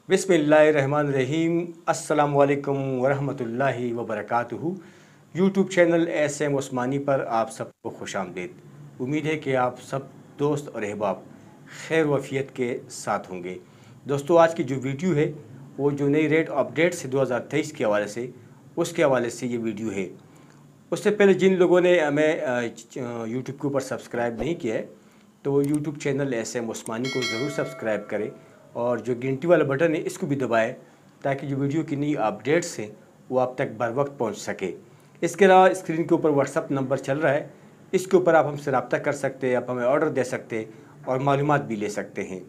बिस्मिल्लाहिर्रहमानिर्रहीम। अस्सलामु अलैकुम वरहमतुल्लाहि वबरकातुहू। यूट्यूब चैनल एसएम उस्मानी पर आप सबको खुश आमदीद। उम्मीद है कि आप सब दोस्त और अहबाब खैर वफ़ियत के साथ होंगे। दोस्तों, आज की जो वीडियो है वो जो नई रेट अपडेट्स है 2023 के हवाले से, उसके हवाले से ये वीडियो है। उससे पहले जिन लोगों ने हमें यूट्यूब के ऊपर सब्सक्राइब नहीं किया है तो यूट्यूब चैनल एसएम उस्मानी को ज़रूर सब्सक्राइब करें और जो घंटी वाला बटन है इसको भी दबाएं ताकि जो वीडियो की नई अपडेट्स हैं वो आप तक बर वक्त पहुँच सके। इसके अलावा स्क्रीन के ऊपर व्हाट्सअप नंबर चल रहा है, इसके ऊपर आप हमसे रब्ता कर सकते हैं, आप हमें ऑर्डर दे सकते हैं और मालूमात भी ले सकते हैं।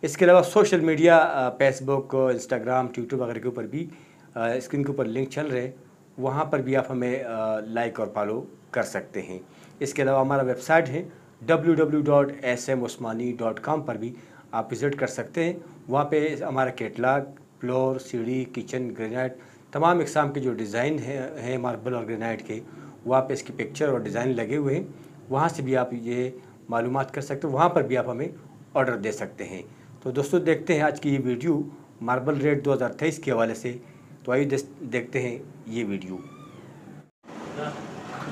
इसके अलावा social media Facebook, Instagram, Twitter वगैरह के ऊपर भी स्क्रीन के ऊपर लिंक चल रहे हैं, वहाँ पर भी आप हमें लाइक और फॉलो कर सकते हैं। इसके अलावा हमारा वेबसाइट है www.smosmani.com पर भी आप विज़िट कर सकते हैं। वहाँ पे हमारा कैटलॉग, फ्लोर, सीढ़ी, किचन, ग्रेनाइट, तमाम इकसाम के जो डिज़ाइन हैं मार्बल और ग्रेनाइट के, वहाँ पे इसकी पिक्चर और डिज़ाइन लगे हुए हैं। वहाँ से भी आप ये मालूमात कर सकते हो, वहाँ पर भी आप हमें ऑर्डर दे सकते हैं। तो दोस्तों, देखते हैं आज की ये वीडियो मार्बल रेट 2023 के हवाले से। तो आइए देखते हैं ये वीडियो।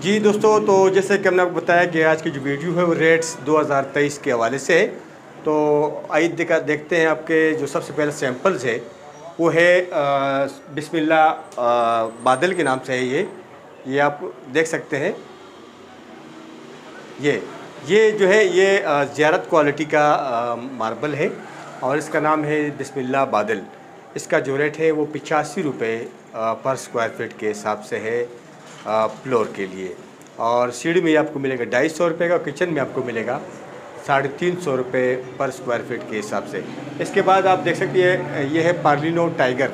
जी दोस्तों, तो जैसे कि हमने आपको बताया कि आज की जो वीडियो है वो रेट्स 2023 के हवाले से है। तो आइए देखते हैं। आपके जो सबसे पहले सैम्पल्स है वो है बिस्मिल्लाह बादल के नाम से है। ये आप देख सकते हैं। ये जो है ये ज़ियारत क्वालिटी का मार्बल है और इसका नाम है बिस्मिल्लाह बादल। इसका जो रेट है वो 85 रुपये पर स्क्वायर फीट के हिसाब से है फ्लोर के लिए। और सीढ़ी में आपको मिलेगा 250 रुपये का, किचन में आपको मिलेगा 350 रुपये पर स्क्वायर फीट के हिसाब से। इसके बाद आप देख सकते हैं ये है पार्लिनो टाइगर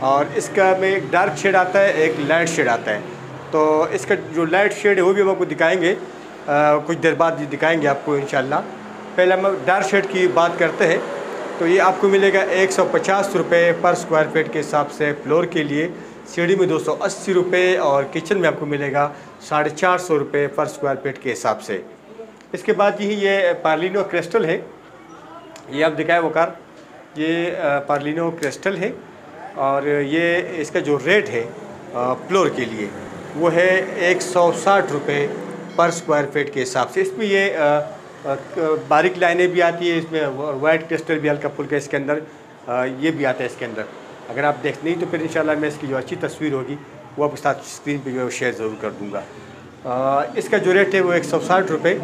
और इसका में एक डार्क शेड आता है, एक लाइट शेड आता है। तो इसका जो लाइट शेड है वो भी हम आपको दिखाएंगे, कुछ देर बाद दिखाएंगे आपको इंशाल्लाह। पहले हम डार्क शेड की बात करते हैं। तो ये आपको मिलेगा 150 रुपये पर स्क्वायर फीट के हिसाब से फ्लोर के लिए, सीढ़ी में 280 रुपये और किचन में आपको मिलेगा 450 रुपये पर स्क्वायर फीट के हिसाब से। इसके बाद ये पार्लिनो क्रिस्टल है, ये आप दिखाए वकार, ये पार्लिनो क्रिस्टल है और ये इसका जो रेट है फ्लोर के लिए वो है 160 रुपये पर स्क्वायर फीट के हिसाब से। इसमें ये बारीक लाइनें भी आती है, इसमें वाइट क्रिस्टल भी हल्का फुल्का इसके अंदर ये भी आता है इसके अंदर। अगर आप देख नहीं तो फिर इंशाल्लाह मैं इसकी जो अच्छी तस्वीर होगी वो आपके साथ स्क्रीन पे जो है शेयर ज़रूर कर दूँगा। इसका जो रेट है वो 160 रुपये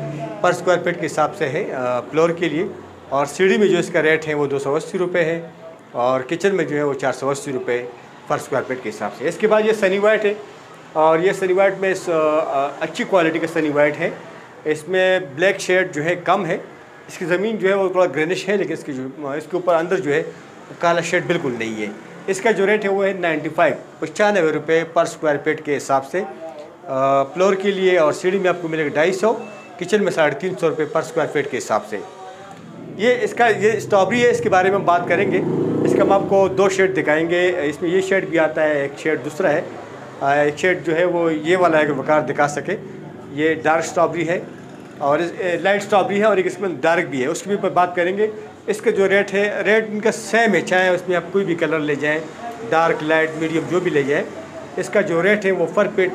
पर स्क्वायर फीट के हिसाब से है फ्लोर के लिए। और सीढ़ी में जो इसका रेट है वो 280 रुपये है और किचन में जो है वो 480 रुपये पर स्क्वायर फीट के हिसाब से। इसके बाद ये सनी वाइट है और ये सनी वाइट में अच्छी क्वालिटी का सनी वाइट है। इसमें ब्लैक शेड जो है कम है, इसकी ज़मीन जो है वो थोड़ा ग्रेनिश है, लेकिन इसके ऊपर अंदर जो है काला शेड बिल्कुल नहीं है। इसका जो रेट है वो है 95 रुपये पर स्क्वायर फीट के हिसाब से फ्लोर के लिए। और सीढ़ी में आपको मिलेगा 250, किचन में 350 रुपये पर स्क्वायर फीट के हिसाब से। ये स्ट्रॉबेरी है, इसके बारे में बात करेंगे। इसका हम आपको 2 शेड दिखाएंगे। इसमें ये शेड भी आता है, एक शेड दूसरा है। एक शेड जो है वो ये वाला है कि वकार दिखा सके। ये डार्क स्ट्रॉबेरी है और लाइट स्ट्रॉबेरी है और एक इसमें डार्क भी है, उसकी भी बात करेंगे। इसका जो रेट है, रेट इनका सेम है, चाहे उसमें आप कोई भी कलर ले जाएँ, डार्क, लाइट, मीडियम जो भी ले जाएँ। इसका जो रेट है वो पर फीट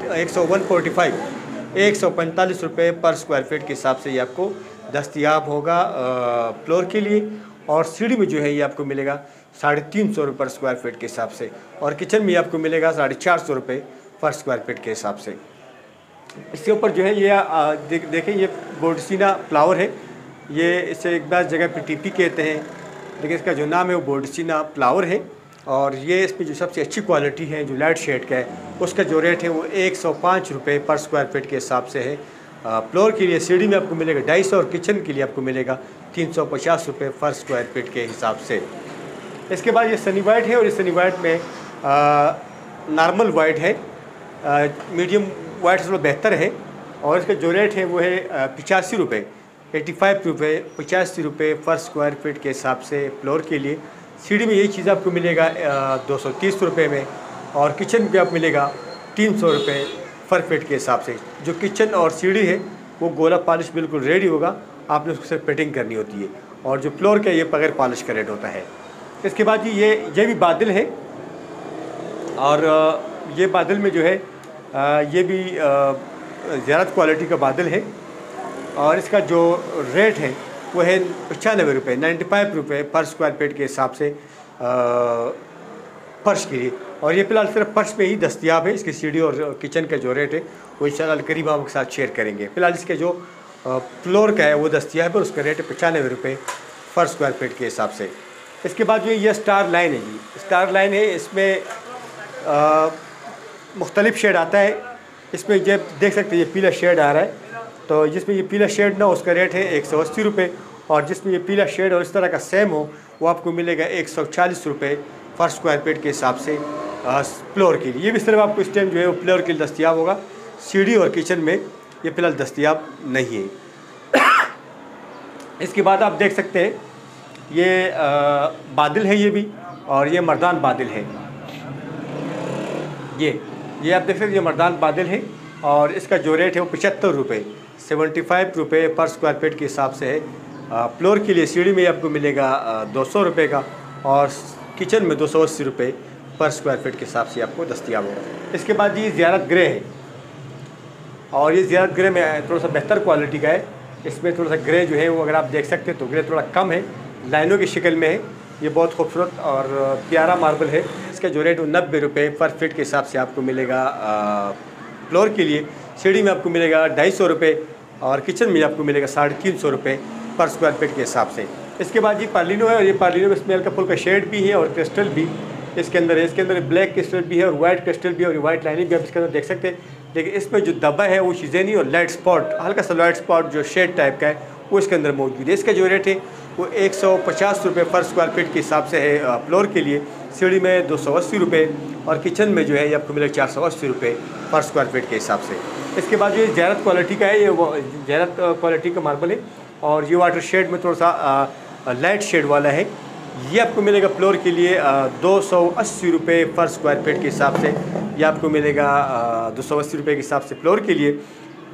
145 रुपये पर स्क्वायर फीट के हिसाब से ये आपको दस्तयाब होगा फ्लोर के लिए। और सीढ़ी में जो है ये आपको मिलेगा 350 रुपये पर स्क्वायर फीट के हिसाब से और किचन में आपको मिलेगा 450 रुपये पर स्क्वायर फीट के हिसाब से। इसके ऊपर जो है ये देखें, ये बोर्डसीना फ्लावर है। ये इसे एक बार जगह पे टीपी कहते हैं, लेकिन इसका जो नाम है वो बोर्डसीना फ्लावर है। और ये इसमें जो सबसे अच्छी क्वालिटी है जो लाइट शेड का है, उसका जो रेट है वो 105 रुपये पर स्क्वायर फीट के हिसाब से है फ्लोर के लिए। सीढ़ी में आपको मिलेगा 250 और किचन के लिए आपको मिलेगा 350 रुपये पर स्क्वायर फीट के हिसाब से। इसके बाद ये सनी वाइट है और इस सनी वाइट में नॉर्मल वाइट है, मीडियम वाइट से बेहतर है। और इसका जो रेट है वो है 85 रुपये, 85 रुपये पर स्क्वायर फीट के हिसाब से फ्लोर के लिए। सीढ़ी में यही चीज़ आपको मिलेगा 230 रुपये में और किचन पे आप मिलेगा 300 रुपये पर फीट के हिसाब से। जो किचन और सीढ़ी है वो गोला पॉलिश बिल्कुल रेडी होगा, आपने उसको सिर्फ फिटिंग करनी होती है। और जो फ्लोर का ये बगैर पॉलिश का रेट होता है। इसके बाद जी ये भी बादल है, और ये बादल में जो है ये भी ज़्यारत क्वालिटी का बादल है, और इसका जो रेट है वो है 95 रुपये, 95 रुपये पर स्क्वायर फीट के हिसाब से फर्श के लिए। और ये फ़िलहाल सिर्फ फर्श पे ही दस्तियाब है। इसकी सीढ़ी और किचन का जो रेट है वो इंशाल्लाह करीब आपके साथ शेयर करेंगे। फ़िलहाल इसके जो फ्लोर का है वो दस्तियाब है, उसका रेट है 95 रुपये पर स्क्वायर फीट के हिसाब से। इसके बाद जो ये स्टार लाइन है जी, स्टार लाइन है, इसमें मुख्तलिफ शेड आता है। इसमें जब देख सकते हैं ये पीला शेड आ रहा है, तो जिसमें ये पीला शेड ना हो उसका रेट है 180 रुपये, और जिसमें ये पीला शेड और इस तरह का सेम हो वो आपको मिलेगा 140 रुपये पर स्क्वायर फीट के हिसाब से फ्लोर के लिए। ये भी सिर्फ आपको इस टाइम जो है वो फ्लोर के लिए दस्तियाब होगा, सीढ़ी और किचन में ये फ़िलहाल दस्तियाब नहीं है। इसके बाद आप देख सकते हैं ये बादल है ये भी, और ये मर्दान बादल है। ये आप देख सकते हैं ये मर्दान बादल है, और इसका जो रेट है वो 75 रुपये, 75 रुपये पर स्क्वायर फीट के हिसाब से है। फ्लोर के लिए सीढ़ी में आपको मिलेगा 200 रुपये का, और किचन में 280 रुपये पर स्क्वायर फीट के हिसाब से आपको दस्तियाब होगा। इसके बाद ये ज़्यारत ग्रे है, और ये ज़्यारत ग्रे में थोड़ा सा बेहतर क्वालिटी का है। इसमें थोड़ा सा ग्रे जो है वो अगर आप देख सकते हैं तो ग्रे थोड़ा कम है, लाइनों की शक्ल में है। ये बहुत खूबसूरत और प्यारा मार्बल है। इसका जो रेट वो 90 रुपये पर फीट के हिसाब से आपको मिलेगा फ्लोर के लिए। सीढ़ी में आपको मिलेगा 250 रुपये, और किचन में आपको मिलेगा 350 रुपये पर स्क्वायर फीट के हिसाब से। इसके बाद ये पार्लिनो है, और ये पार्लिनो में इसमें हल्का फुल्का शेड भी है और क्रिस्टल भी इसके अंदर है। इसके अंदर ब्लैक क्रिस्टल भी है और वाइट क्रिस्टल भी है, और वाइट लाइनिंग भी आप इसके अंदर देख सकते हैं। लेकिन इसमें जो दबा है वो चीज़ें नहीं, और लाइट स्पॉट, हल्का सा लाइट स्पॉट जो शेड टाइप का है वो इसके अंदर मौजूद है। इसका जो रेट है वो 150 रुपये पर स्क्वायर फीट के हिसाब से है फ्लोर के लिए। सीढ़ी में 280 रुपये, और किचन में जो है ये आपको मिलेगा 480 रुपये पर स्क्वायर फीट के हिसाब से। इसके बाद ये ज़्यारत क्वालिटी का है, ये वो ज़्यारत क्वालिटी का मार्बल है, और ये वाटर शेड में थोड़ा सा लाइट शेड वाला है। ये आपको मिलेगा फ्लोर के लिए 280 रुपये पर स्क्वायर फीट के हिसाब से। ये आपको मिलेगा 280 रुपये के हिसाब से फ्लोर के लिए।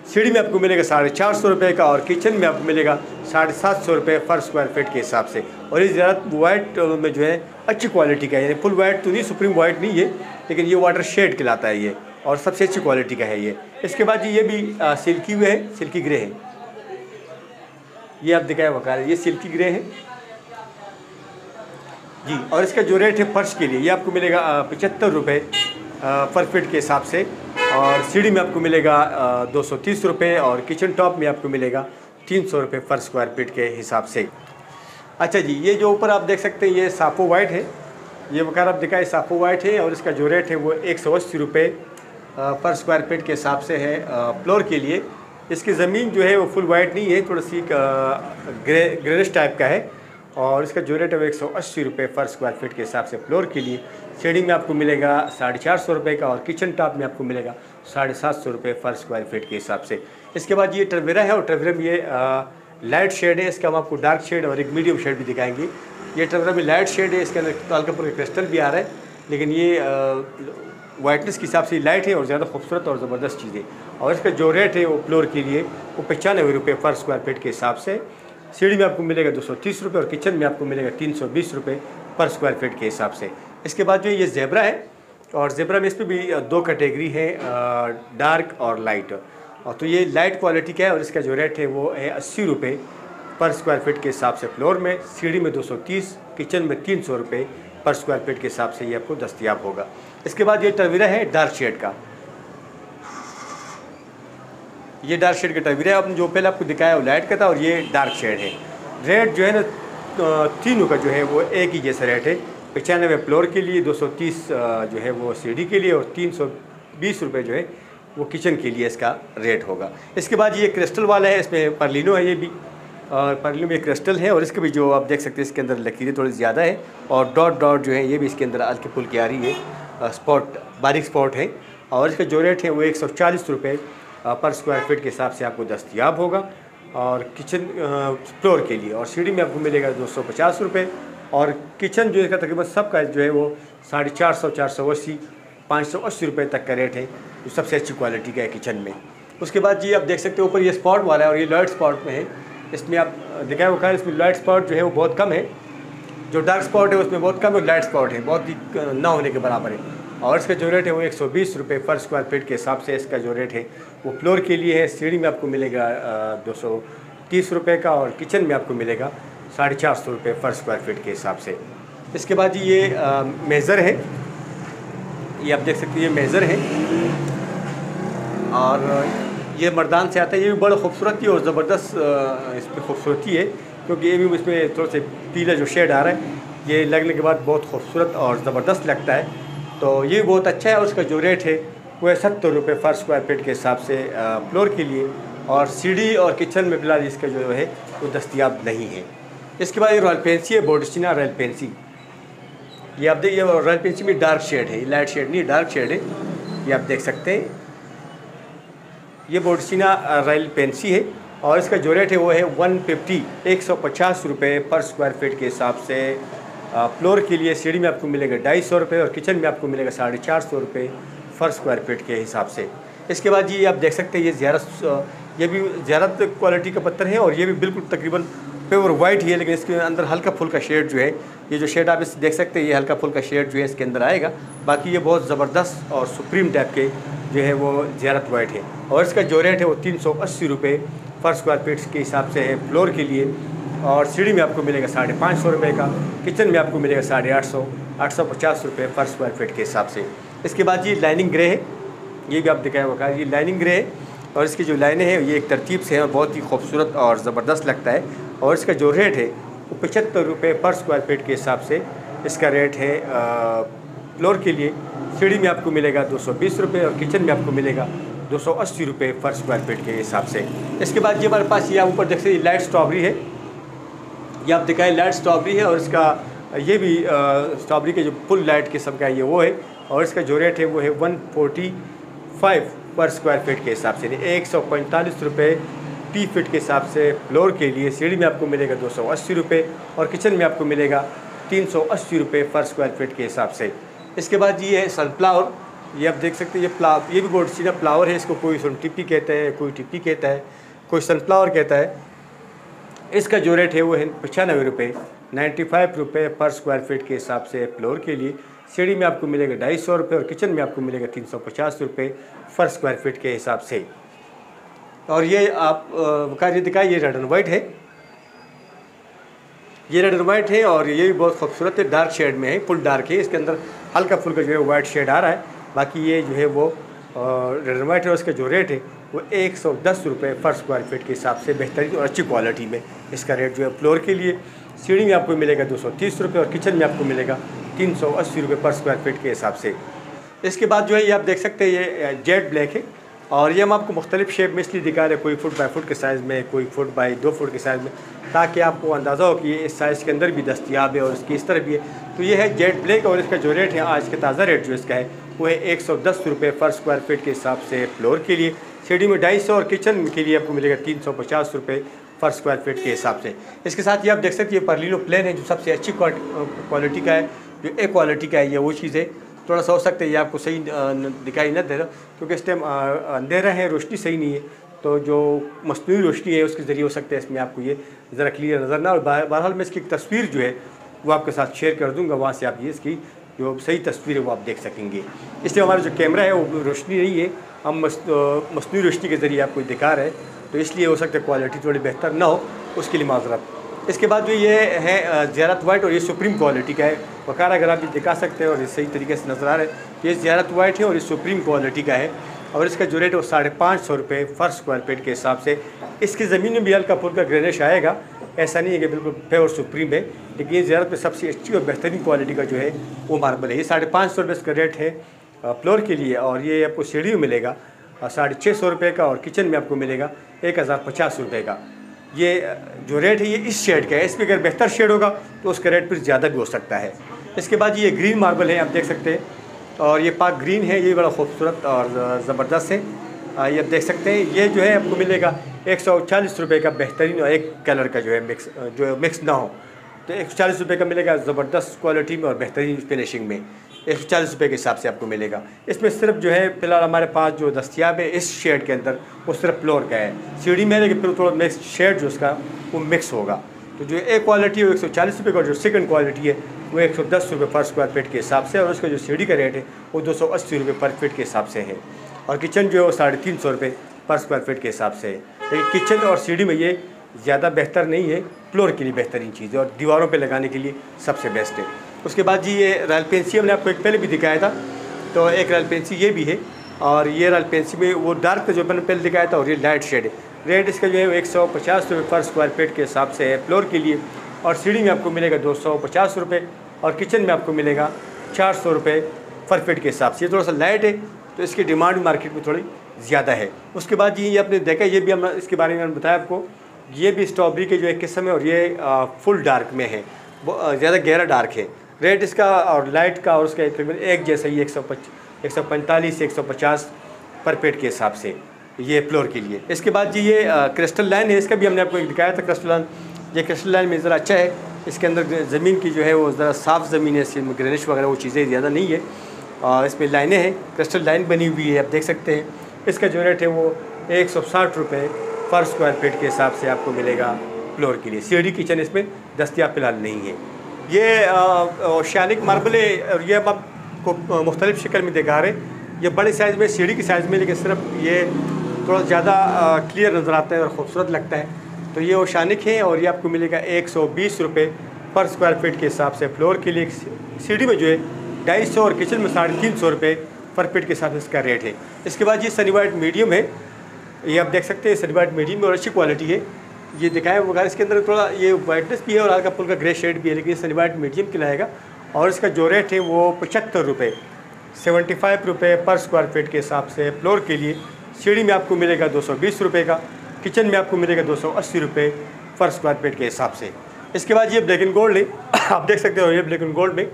सीढ़ी में आपको मिलेगा 450 रुपये का, और किचन में आपको मिलेगा 750 रुपये पर स्क्वायर फीट के हिसाब से। और ये ज़्यादा वाइट में जो है अच्छी क्वालिटी का है, यानी फुल वाइट तो नहीं, सुप्रीम वाइट नहीं है, लेकिन ये वाटर शेड कहलाता है ये, और सबसे अच्छी क्वालिटी का है ये। इसके बाद ये भी सिल्की हुए है, सिल्की ग्रे है। ये आप दिखाए वकार, ये सिल्की ग्रे है जी। और इसका जो रेट है फर्श के लिए ये आपको मिलेगा 75 रुपये पर फीट के हिसाब से, और सीढ़ी में आपको मिलेगा 230 रुपये, और किचन टॉप में आपको मिलेगा 300 रुपये पर स्क्वायर फीट के हिसाब से। अच्छा जी, ये जो ऊपर आप देख सकते हैं ये साफो वाइट है, ये वकार आप दिखाए साफो वाइट है, और इसका जो रेट है वो 180 रुपये पर स्क्वायर फीट के हिसाब से है फ्लोर के लिए। इसकी ज़मीन जो है वो फुल वाइट नहीं है, थोड़ी सी ग्रेनिश टाइप का है, और इसका जो रेट है वो 180 रुपये पर स्क्वायर फीट के हिसाब से फ्लोर के लिए। सीढ़ी में आपको मिलेगा 450 रुपये का, और किचन टॉप में आपको मिलेगा 750 रुपये पर स्क्वायर फीट के हिसाब से। इसके बाद ये ट्रवेरा है, और ट्रवेरा में ये लाइट शेड है, इसका हम आपको डार्क शेड और एक मीडियम शेड भी दिखाएंगे। ये ट्रवेरा में लाइट शेड है, इसके अंदर हल्का फुल्का क्रिस्टल भी आ रहा है, लेकिन ये वाइटनेस के हिसाब से लाइट है और ज़्यादा खूबसूरत और ज़बरदस्त चीज़ है। और इसका जो रेट है वो फ्लोर के लिए वो 95 रुपये पर स्क्वायर फीट के हिसाब से। सीढ़ी में आपको मिलेगा 230 रुपये, और किचन में आपको मिलेगा 320 रुपये पर स्क्वायर फीट के हिसाब से। इसके बाद जो ये ज़ेब्रा है, और ज़ेब्रा में इस पर भी 2 कैटेगरी है, डार्क और लाइट। और तो ये लाइट क्वालिटी का है, और इसका जो रेट है वो है 80 रुपये पर स्क्वायर फीट के हिसाब से फ्लोर में। सीढ़ी में 230, किचन में 300 रुपये पर स्क्वायर फीट के हिसाब से ये आपको दस्तियाब होगा। इसके बाद ये टरवीरा है डार्क शेड का, ये डार्क शेड का टरवीरा है। आपने जो पहले आपको दिखाया वो लाइट का था, और ये डार्क शेड है। रेट जो है ना तीनों का जो है वो एक ही जैसा रेट है, 95 फ्लोर के लिए, 230 जो है वो सीढ़ी के लिए, और 320 रुपये जो है वो किचन के लिए इसका रेट होगा। इसके बाद ये क्रिस्टल वाला है, इसमें पर्लिनो है ये भी, और पर्लिनो में क्रिस्टल है, और इसके भी जो आप देख सकते हैं इसके अंदर लकीरें थोड़ी ज़्यादा है, और डॉट डॉट जो है ये भी इसके अंदर हल्की फुल्की आ रही है, स्पॉट बारीक स्पॉट है। और इसका जो रेट है वो 140 रुपये पर स्क्वायर फीट के हिसाब से आपको दस्तियाब होगा, और किचन फ्लोर के लिए। और सीढ़ी में आपको मिलेगा 250 रुपये, और किचन जो इसका तकरीबन सबका जो है वो 450, 480, 580 रुपये तक का रेट है, जो सबसे अच्छी क्वालिटी का है किचन में। उसके बाद जी आप देख सकते हो ऊपर ये स्पॉट वाला है, और ये लाइट स्पॉट में है। इसमें आप दिखाए वो खैर इसमें लाइट स्पॉट जो है वो बहुत कम है, जो डार्क स्पॉट है उसमें बहुत कम है, लाइट स्पॉट है बहुत ही ना होने के बराबर है। और इसका जो रेट है वो 120 रुपये पर स्क्वायर फीट के हिसाब से इसका जो रेट है वो फ्लोर के लिए है। सीढ़ी में आपको मिलेगा 230 रुपये का, और किचन में आपको मिलेगा 450 रुपये पर स्क्वायर फीट के हिसाब से। इसके बाद ये मेज़र है, ये आप देख सकते हैं, ये मेज़र है और ये मर्दान से आता है। ये भी बड़ा खूबसूरती और ज़बरदस्त इसमें खूबसूरती है, क्योंकि ये भी इसमें थोड़ा से पीला जो शेड आ रहा है ये लगने के बाद बहुत खूबसूरत और ज़बरदस्त लगता है। तो ये बहुत अच्छा है। और उसका जो रेट है वो है 70 रुपये पर स्क्वायर फीट के हिसाब से फ्लोर के लिए, और सीढ़ी और किचन में फिलहाल इसका जो है वो दस्तयाब नहीं है। इसके बाद ये रॉयल पेंसी है, बोडस्टिना रॉयल पेंसी। ये आप देखिए, रॉयल पेंसी में डार्क शेड है, लाइट शेड नहीं डार्क शेड है, ये आप देख सकते हैं। ये बोडस्टिना रॉयल पेंसी है और इसका जो रेट है वो है 150 रुपये पर स्क्वायर फीट के हिसाब से फ्लोर के लिए। सीढ़ी में आपको मिलेगा 250 रुपये और किचन में आपको मिलेगा 450 रुपये पर स्क्वायर फीट के हिसाब से। इसके बाद ये आप देख सकते हैं, ये भी ज़्यारत क्वालिटी का पत्थर है और ये भी बिल्कुल तकरीबन प्योर वाइट ही है, लेकिन इसके अंदर हल्का फुल्का शेड जो है, ये जो शेड आप इस देख सकते हैं, ये हल्का फुल्का शेड जो है इसके अंदर आएगा। बाकी ये बहुत ज़बरदस्त और सुप्रीम टाइप के जो है वो ज़्यारत वाइट है। और इसका जो रेट है वो 380 रुपये पर स्क्वायर फीट के हिसाब से है फ्लोर के लिए, और सीढ़ी में आपको मिलेगा 550 रुपये का, किचन में आपको मिलेगा 850 रुपये पर स्क्वायर फीट के हिसाब से। इसके बाद ये लाइनिंग ग्रे है, ये भी आप दिखाया होगा, ये लाइनिंग ग्रे है और इसकी जो लाइनें हैं ये एक तरतीब से हैं, बहुत ही खूबसूरत और ज़बरदस्त लगता है। और इसका जो रेट है वो 75 रुपये पर स्क्वायर फीट के हिसाब से इसका रेट है फ्लोर के लिए। सीढ़ी में आपको मिलेगा 220 रुपये और किचन में आपको मिलेगा 280 रुपये पर स्क्वायर फीट के हिसाब से। इसके बाद ये हमारे पास ये आप ऊपर देख सकते हैं, लाइट स्ट्रॉबेरी है, ये आप दिखाएं लाइट स्ट्रॉबेरी है और इसका ये भी स्ट्रॉबेरी के जो फुल लाइट किस्म का है ये वो है। और इसका जो रेट है वो है 145 पर स्क्वायर फीट के हिसाब से, 145 रुपये टी फीट के हिसाब से फ्लोर के लिए। सीढ़ी में आपको मिलेगा 280 रुपये और किचन में आपको मिलेगा 380 रुपये पर स्क्वायर फीट के हिसाब से। इसके बाद ये है सनफ्लावर, ये आप देख सकते हैं, ये भी बोडस्टिना फ्लावर है। इसको कोई टिप्पी कहता है, कोई टिप्पी कहता है, कोई सनफ्लावर कहता है। इसका जो रेट है वो है 95 रुपये 95 रुपये पर स्क्वायर फीट के हिसाब से फ्लोर के लिए। सीढ़ी में आपको मिलेगा 250 रुपये और किचन में आपको मिलेगा 350 रुपये पर स्क्वायर फीट के हिसाब से। और ये आप कार्य दिखाए, ये रेड एंड वाइट है, ये रेड एंड वाइट है और ये भी बहुत खूबसूरत है, डार्क शेड में है, फुल डार्क है। इसके अंदर हल्का फुल्का जो है वाइट शेड आ रहा है। बाकी ये जो है वो रेड एंड वाइट है। उसका जो रेट है वो 110 रुपये पर स्क्वायर फीट के हिसाब से बेहतरीन और अच्छी क्वालिटी में इसका रेट जो है फ्लोर के लिए। सीढ़ी में आपको मिलेगा 230 रुपये और किचन में आपको मिलेगा 380 रुपये पर स्क्वायर फीट के हिसाब से। इसके बाद जो है ये आप देख सकते हैं, ये जेट ब्लैक है और ये हम आपको मुख्तलिफ शेप में इसलिए दिखा रहे हैं, कोई फुट बाई फुट के साइज़ में, कोई फुट बाई 2 फुट के साइज़ में, ताकि आपको अंदाज़ा हो कि ये इस साइज़ के अंदर भी दस्तियाब है और इसकी इस तरह भी है। तो ये है जेट ब्लैक और इसका जो रेट है आज के ताज़ा रेट जो इसका है वो है 110 रुपये पर स्क्वायर फीट के हिसाब से फ्लोर के लिए। सीढ़ी में 250 और किचन के लिए आपको मिलेगा 350 रुपये पर स्क्वायर फीट के हिसाब से। इसके साथ ये आप देख सकते हैं, ये पर्लिनो प्लेन है जो सबसे अच्छी क्वालिटी का है, जो ए क्वालिटी का है। ये वो चीज़ है, थोड़ा सा हो सकता है ये आपको सही दिखाई न दे रहा, क्योंकि इस टाइम अंधेरा है, रोशनी सही नहीं है, तो जो मस्नूई रोशनी है उसके ज़रिए हो सकता है इसमें आपको ये ज़रा क्लियर नज़र ना। और बहरहाल मैं इसकी तस्वीर जो है वो आपके साथ शेयर कर दूँगा, वहाँ से आप ये इसकी जो सही तस्वीर है वो आप देख सकेंगे। इसलिए हमारा जो कैमरा है वो रोशनी नहीं है, हम मस्नूई रोशनी के ज़रिए आपको दिखा रहे हैं, तो इसलिए हो सकता है क्वालिटी थोड़ी बेहतर ना हो, उसके लिए माज़रत। इसके बाद जो ये है ज़्यारत वाइट और ये सुप्रीम क्वालिटी का है। वकार अगर आप ये दिखा सकते हैं और ये सही तरीके से नज़र आ रहा है, ये ज़्यारत वाइट है और ये सुप्रीम क्वालिटी का है और इसका जो रेट है वो 550 रुपये पर स्क्वायर फीट के हिसाब से। इसकी ज़मीन में भी हल्का फुल्का ग्रेनिश आएगा, ऐसा नहीं है कि बिल्कुल प्योर सुप्रीम है, लेकिन ये ज़्यारत में सबसे अच्छी और बेहतरीन क्वालिटी का जो है वो मार्बल है। ये 550 रुपये इसका रेट है फ्लोर के लिए और ये आपको सीढ़ी में मिलेगा 650 रुपये का और किचन में आपको मिलेगा 1050 रुपये का। ये जो रेट है ये इस शेड का है, इस पर अगर बेहतर शेड होगा तो उसका रेट फिर ज़्यादा भी हो सकता है। इसके बाद ये ग्रीन मार्बल है, आप देख सकते हैं, और ये पाक ग्रीन है, ये बड़ा खूबसूरत और ज़बरदस्त है। ये आप देख सकते हैं, ये जो है आपको मिलेगा 140 रुपये का बेहतरीन और एक कलर का जो है मिक्स ना हो, तो 140 रुपये का मिलेगा ज़बरदस्त क्वालिटी में और बेहतरीन फिनिशिंग में। 140 रुपये के हिसाब से आपको मिलेगा। इसमें सिर्फ जो है फ़िलहाल हमारे पास जो दस्तियाब है इस शेड के अंदर वो सिर्फ फ्लोर का है, सीढ़ी में लेकिन फिर थोड़ा मिक्स शेड जो उसका वो मिक्स होगा। तो जो ए क्वालिटी है वो 140 रुपये का, और जो सेकंड क्वालिटी है वो 110 रुपये पर स्क्वायर फीट के हिसाब से, और उसका जो सीढ़ी का रेट है वो 280 रुपये पर फीट के हिसाब से है। और किचन जो है वो 350 रुपये पर स्क्वायर फीट के हिसाब से है। लेकिन किचन और सीढ़ी में ये ज़्यादा बेहतर नहीं है, फ्लोर के लिए बेहतरीन चीज़ है और दीवारों पे लगाने के लिए सबसे बेस्ट है। उसके बाद जी ये रॉयल पेंसी हमने आपको एक पहले भी दिखाया था, तो एक रॉयल पेंसी ये भी है, और ये रॉयल पेंसी में वो डार्क जो मैंने पहले दिखाया था और ये लाइट शेड है। रेट इसका जो है 150 रुपये पर स्क्वायर फीट के हिसाब से है फ्लोर के लिए, और सीढ़ी में आपको मिलेगा 250 रुपये, और किचन में आपको मिलेगा 400 रुपये पर फीट के हिसाब से। ये थोड़ा सा लाइट है तो इसकी डिमांड मार्केट में थोड़ी ज़्यादा है। उसके बाद जी ये आपने देखा, ये भी हम इसके बारे में बताया आपको, ये भी स्ट्रॉबेरी के जो एक किस्म है और ये फुल डार्क में है, ज़्यादा गहरा डार्क है। रेट इसका और लाइट का और उसका एक जैसा ही 145 से 150 पर फीट के हिसाब से ये फ्लोर के लिए। इसके बाद जी ये क्रिस्टल लाइन है, इसका भी हमने आपको एक दिखाया था क्रिस्टल लाइन। ये क्रिस्टल लाइन में ज़रा अच्छा है, इसके अंदर ज़मीन की जो है वो ज़रा साफ़ ज़मीन है, इसमें ग्रेनिश वगैरह वो चीज़ें ज़्यादा नहीं है, और इसमें लाइनें हैं, क्रिस्टल लाइन बनी हुई है, आप देख सकते हैं। इसका जो रेट है वो 160 रुपये पर स्क्वायर फीट के हिसाब से आपको मिलेगा फ्लोर के लिए। सीढ़ी किचन इसमें दस्तियाब फिलहाल नहीं है। ये ओशियानिक मार्बल है, और ये अब आपको मुख्तलिफ़ शक्ल में दिखा रहे हैं। ये बड़े साइज़ में, सीढ़ी की साइज़ में, लेकिन सिर्फ ये थोड़ा ज़्यादा क्लियर नज़र आता है और ख़ूबसूरत लगता है। तो ये ओशियानिक है और ये आपको मिलेगा 120 रुपये पर स्क्वायर फीट के हिसाब से फ्लोर के लिए। सीढ़ी में जो है 250 और किचन में 350 रुपये पर फीट के हिसाब से इसका रेट है। इसके बाद ये सनी वाइट मीडियम है, ये आप देख सकते हैं सनी वाइट मीडियम में और अच्छी क्वालिटी है। ये दिखाया वगैरह इसके अंदर थोड़ा ये वाइटनेस भी है और हल्का फुल्का ग्रे शेड भी है, लेकिन सनी वाइट मीडियम खिलाएगा। और इसका जो रेट है वो 75 रुपये 75 रुपये पर स्क्वायर फीट के हिसाब से फ्लोर के लिए। सीढ़ी में आपको मिलेगा 220 रुपये का, किचन में आपको मिलेगा 280 रुपये पर स्क्वायर फीट के हिसाब से। इसके बाद ये ब्लैक एंड गोल्ड है, आप देख सकते हो। ये ब्लैक एंड गोल्ड में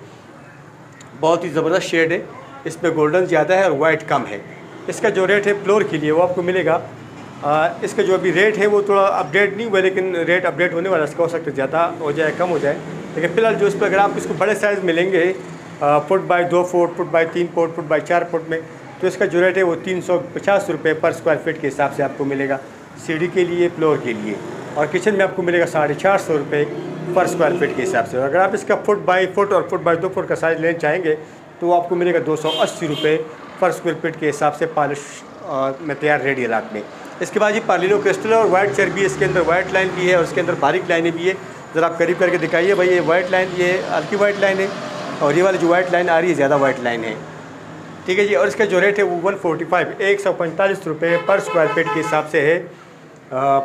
बहुत ही ज़बरदस्त शेड है, इसमें गोल्डन ज़्यादा है और वाइट कम है। इसका जो रेट है फ्लोर के लिए वो आपको मिलेगा, इसका जो अभी रेट है वो थोड़ा अपडेट नहीं हुआ, लेकिन रेट अपडेट होने वाला, इसका हो सकता है ज़्यादा हो जाए कम हो जाए। लेकिन फ़िलहाल जो इस पर अगर आप इसको बड़े साइज़ में लेंगे, foot by 2 foot, foot by 3 foot, foot by 4 foot में, तो इसका जो रेट है वो 350 रुपये पर स्क्वायर फीट के हिसाब से आपको मिलेगा सीढ़ी के लिए, फ्लोर के लिए। और किचन में आपको मिलेगा 450 रुपये पर स्क्वायर फीट के हिसाब से। और अगर आप इसका फुट बाई फुट और फुट बाई 2 फुट का साइज़ लेना चाहेंगे तो आपको मिलेगा 280 रुपये पर स्क्वायर फीट के हिसाब से पॉलिश में तैयार रेडी हालात में। इसके बाद ये पार्लिनो क्रिस्टल और वाइट चर्बी, इसके अंदर वाइट लाइन भी है और इसके अंदर बारीक लाइनें भी है। ज़रा आप करीब करके दिखाइए भाई, ये वाइट लाइन, ये हल्की वाइट लाइन है, और ये वाली जो वाइट लाइन आ रही है ज़्यादा वाइट लाइन है, ठीक है जी। और इसका जो रेट है वो 145 रुपये पर स्क्वायर फीट के हिसाब से है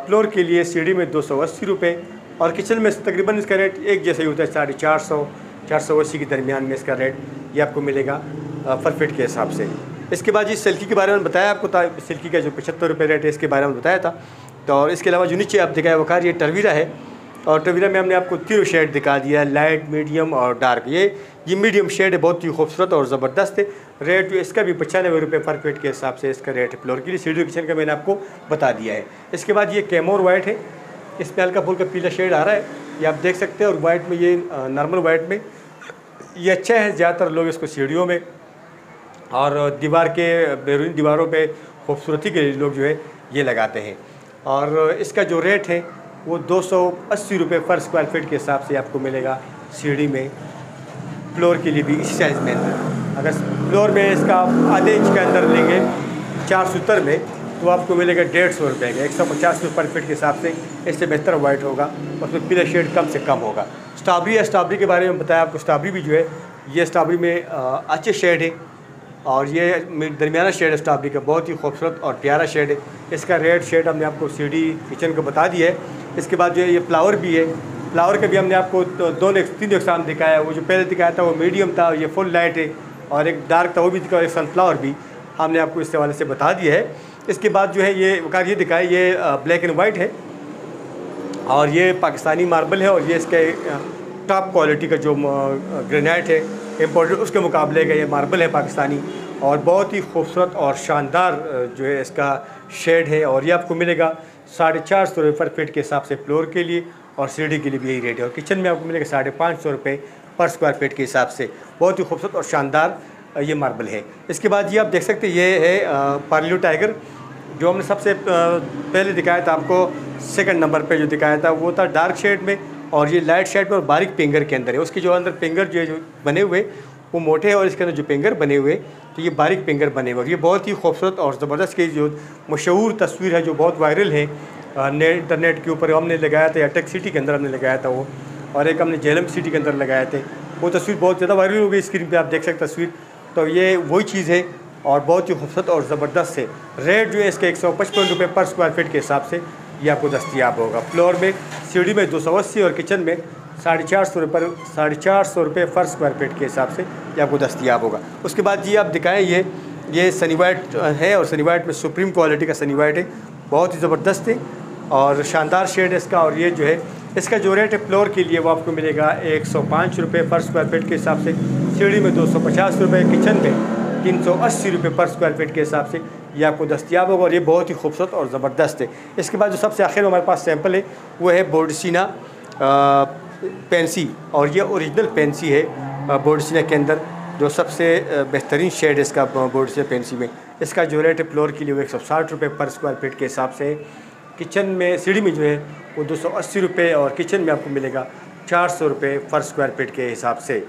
फ्लोर के लिए। सीढ़ी में 280 रुपये, और किचन में तकरीबन इसका रेट एक जैसा ही होता है, 450 480 के दरमियान में इसका रेट ये आपको मिलेगा पर फीट के हिसाब से। इसके बाद जी सिल्की के बारे में बताया आपको, सिल्की का जो 75 रुपये रेट है इसके बारे में बताया था। तो और इसके अलावा जो नीचे आप दिखाया वकार, ये टरवीरा है, और टरवीरा में हमने आपको 3 शेड दिखा दिया है, लाइट, मीडियम और डार्क। ये मीडियम शेड है, बहुत ही खूबसूरत और ज़बरदस्त है। रेट इसका भी 95 रुपये पर फीट के हिसाब से इसका रेट है फ्लोर के लिए। सीढ़ी किचन का मैंने आपको बता दिया है। इसके बाद ये कैमोर वाइट है, इसमें हल्का फुल्का पीला शेड आ रहा है, ये आप देख सकते हैं। और वाइट में ये नॉर्मल वाइट में ये अच्छा है, ज़्यादातर लोग इसको सीढ़ियों में और दीवार के बैरूनी दीवारों पे खूबसूरती के लिए लोग जो है ये लगाते हैं। और इसका जो रेट है वो 280 रुपये पर स्क्वायर फीट के हिसाब से आपको मिलेगा सीढ़ी में, फ्लोर के लिए भी इसी साइज़ में अंदर। अगर फ्लोर में इसका आधे इंच के अंदर लेंगे 470 में, तो आपको मिलेगा 150 रुपये का, 150 रुपये पर फीट के हिसाब से। इससे बेहतर वाइट होगा, उसमें पीला शेड कम से कम होगा। स्ट्रॉबेरी है, स्ट्रॉबेरी के बारे में बताया आपको। स्ट्रॉबेरी भी जो है ये स्ट्रॉबेरी में अच्छे शेड है, और ये दरमियाना शेड है स्ट्रॉबेरी का, बहुत ही खूबसूरत और प्यारा शेड है। इसका रेड शेड हमने आपको सीढ़ी किचन को बता दिया है। इसके बाद जो है ये फ्लावर भी है, फ्लावर का भी हमने आपको 3 इकसाम दिखाया है। वो जो पहले दिखाया था वो मीडियम था, ये फुल लाइट है, और एक डार्क था वो भी दिखाया, एक सनफ्लावर भी हमने आपको इस हवाले से बता दिया है। इसके बाद जो है ये वकार ये दिखाया, ये ब्लैक एंड वाइट है, और ये पाकिस्तानी मार्बल है, और ये इसके टॉप क्वालिटी का जो ग्रेनाइट है इम्पोर्टेड, उसके मुकाबले का ये मार्बल है पाकिस्तानी, और बहुत ही खूबसूरत और शानदार जो है इसका शेड है। और ये आपको मिलेगा 450 रुपये पर फीट के हिसाब से फ्लोर के लिए, और सीढ़ी के लिए भी यही रेट है। और किचन में आपको मिलेगा 550 रुपये पर स्क्वायर फीट के हिसाब से। बहुत ही खूबसूरत और शानदार ये मार्बल है। इसके बाद ये आप देख सकते हैं, ये है पार्लियो टाइगर, जो हमने सबसे पहले दिखाया था आपको। सेकंड नंबर पे जो दिखाया था वो था डार्क शेड में, और ये लाइट शेड में और बारीक पेंगर के अंदर है। उसके जो अंदर पेंगर जो बने हुए वो मोटे हैं और इसके अंदर जो पेंगर बने हुए तो ये बारीक पेंगर बने हुए। और ये बहुत ही खूबसूरत और ज़बरदस्त की जो मशहूर तस्वीर है जो बहुत वायरल है इंटरनेट के ऊपर, हमने लगाया था अटैक सिटी के अंदर हमने लगाया था वो, और एक हमने झेलम सिटी के अंदर लगाए थे। वो तस्वीर बहुत ज़्यादा वायरल हो गई, स्क्रीन पे आप देख सकते तस्वीर। तो ये वही चीज़ है और बहुत ही खूबसूरत और ज़बरदस्त है। रेट जो है इसके 155 रुपये पर स्क्वायर फीट के हिसाब से ये आपको दस्तियाब होगा। फ्लोर में, सीढ़ी में 280 और किचन में 450 रुपये पर स्क्वायर फीट के हिसाब से ये आपको दस्तियाब होगा। उसके बाद ये आप दिखाएँ, ये सनी वाइट है और सनी वाइट में सुप्रीम क्वालिटी का सनी वाइट है, बहुत ही ज़बरदस्त है और शानदार शेड है इसका। और ये जो है इसका जो रेट है फ्लोर के लिए वो आपको मिलेगा 105 रुपये पर स्क्वायर फीट के हिसाब से, सीढ़ी में 250 रुपये, किचन में 380 रुपये पर स्क्वायर फीट के हिसाब से ये आपको दस्तियाब होगा। और ये बहुत ही खूबसूरत और ज़बरदस्त है। इसके बाद जो सबसे आखिर में हमारे पास सैंपल है वो है बोर्डसीना पेंसी, और ये ओरिजिनल पेंसी है बोर्डसीना के अंदर, जो सबसे बेहतरीन शेड है इसका बोर्डसीना पेंसी में। इसका जो रेट है फ्लोर के लिए वो 160 रुपये पर स्क्वायर फीट के हिसाब से, किचन में, सीढ़ी में जो है वो 280 रुपये और किचन में आपको मिलेगा 400 रुपये पर स्क्वायर फीट के हिसाब से।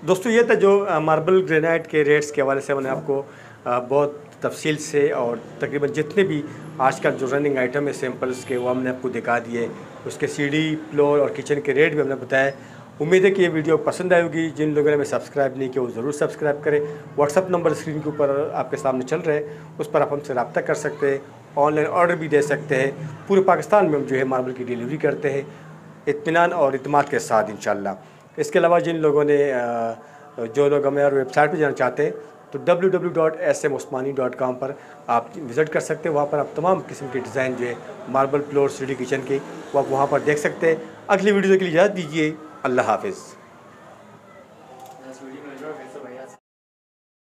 दोस्तों ये था जो मार्बल ग्रेनाइट के रेट्स के हवाले से मैंने आपको बहुत तफसील से और तकरीबन जितने भी आजकल जो रनिंग आइटम है सैम्पल्स के वो हमने आपको दिखा दिए। उसके सीढ़ी, फ्लोर और किचन के रेट भी हमने बताया। उम्मीद है कि ये वीडियो पसंद आई होगी। जिन लोगों ने हमें सब्सक्राइब नहीं किया वो ज़रूर सब्सक्राइब करें। व्हाट्सअप नंबर स्क्रीन के ऊपर आपके सामने चल रहे हैं, उस पर आप हमसे रब्ता कर सकते हैं, ऑनलाइन ऑर्डर भी दे सकते हैं। पूरे पाकिस्तान में हम जो है मार्बल की डिलीवरी करते हैं इत्मीनान और इत्मीनान के साथ इंशाल्लाह। इसके अलावा जिन लोगों ने जो लोग हमें और वेबसाइट पर जाना चाहते हैं तो www.smosmani.com पर आप विज़िट कर सकते हैं। वहाँ पर आप तमाम किस्म के डिज़ाइन जो है मार्बल, फ्लोर, सीढ़ी, किचन के वो आप वहाँ पर देख सकते हैं। अगली वीडियो के लिए इजाज़त दीजिए। अल्लाह हाफ़िज़।